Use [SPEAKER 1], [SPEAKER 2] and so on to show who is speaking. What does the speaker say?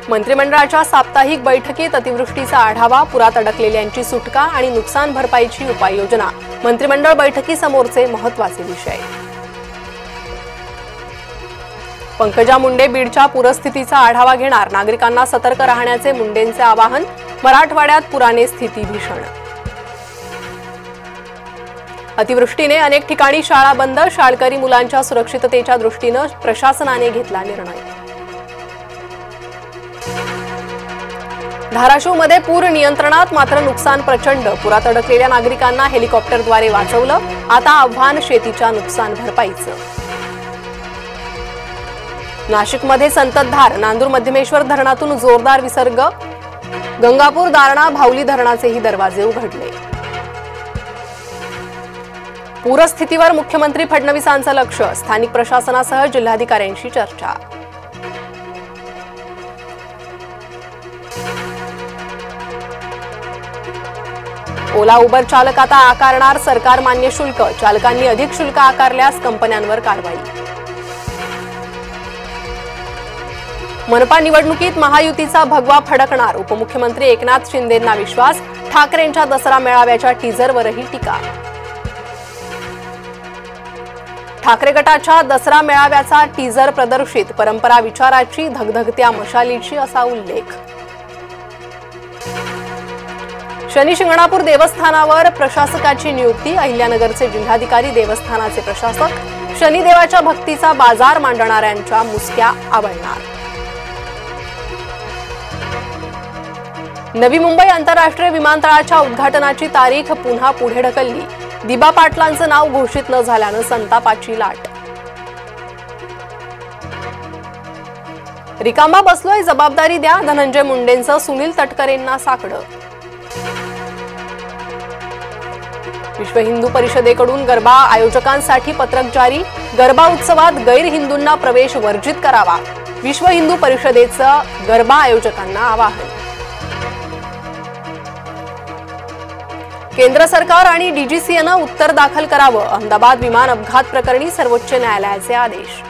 [SPEAKER 1] मंत्रिमंडळाच्या साप्ताहिक बैठकीत अतिवृष्टीचा आढावा, पुरात अडकलेल्यांची सुटका आणि नुकसान भरपाईची उपाययोजना मंत्रिमंडळ बैठकीसमोरचे महत्त्वाचे विषय। पंकजा मुंडे बीडच्या पूरस्थितीचा आढावा घेणार, नागरिकांना सतर्क राहण्याचे मुंडेंचे आवाहन। मराठवाड्यात पुराने स्थिती भीषण। अतिवृष्टीने अनेक ठिकाणी शाळा बंद, शाळकरी मुलांच्या सुरक्षिततेच्या दृष्टीने प्रशासनाने घेतला निर्णय। धाराशिवमध्ये पूर नियंत्रणात, मात्र नुकसान प्रचंड, पुरात अडकलेल्या नागरिकांना हेलिकॉप्टरद्वारे वाचवलं। आता आव्हान शेतीच्या नुकसान भरपाईचं। नाशिकमध्ये संततधार, नांदूर मध्यमेश्वर धरणातून जोरदार विसर्ग, गंगापूर, दारणा, भावली धरणाचेही दरवाजे उघडले। पूरस्थितीवर मुख्यमंत्री फडणवीसांचं लक्ष, स्थानिक प्रशासनासह जिल्हाधिकाऱ्यांशी चर्चा। ओला उबर चालक आता आकारणार सरकार मान्य शुल्क, चालकांनी अधिक शुल्क आकारल्यास कंपन्यांवर कारवाई। मनपा निवडणुकीत महायुतीचा भगवा फडकणार, उपमुख्यमंत्री एकनाथ शिंदेंना विश्वास, ठाकरेंच्या दसरा मेळाव्याच्या टीझरवरही टीका। ठाकरे गटाच्या दसरा मेळाव्याचा टीझर प्रदर्शित, परंपरा विचाराची, धगधगत्या मशालीची असा उल्लेख। शनी शिंगणापूर देवस्थानावर प्रशासकाची नियुक्ती, अहिल्यानगरचे जिल्हाधिकारी देवस्थानाचे प्रशासक, शनिदेवाच्या भक्तीचा बाजार मांडणाऱ्यांच्या मुसक्या आवळणार। नवी मुंबई आंतरराष्ट्रीय विमानतळाच्या उद्घाटनाची तारीख पुन्हा पुढे ढकलली, दिबा पाटलांचं नाव घोषित न झाल्यानं संतापाची लाट। रिकामा बसलोय, जबाबदारी द्या, धनंजय मुंडेंचं सुनील तटकरेंना साकडं। विश्व हिंदू परिषदेकडून गरबा आयोजकांसाठी पत्रक जारी, गरबा उत्सवात गैर हिंदूंना प्रवेश वर्जित करावा, विश्व हिंदू परिषदेचं गरबा आयोजकांना आवाहन। केंद्र सरकार आणि डीजीसीएनं उत्तर दाखल करावं, अहमदाबाद विमान अपघात प्रकरणी सर्वोच्च न्यायालयाचे आदेश।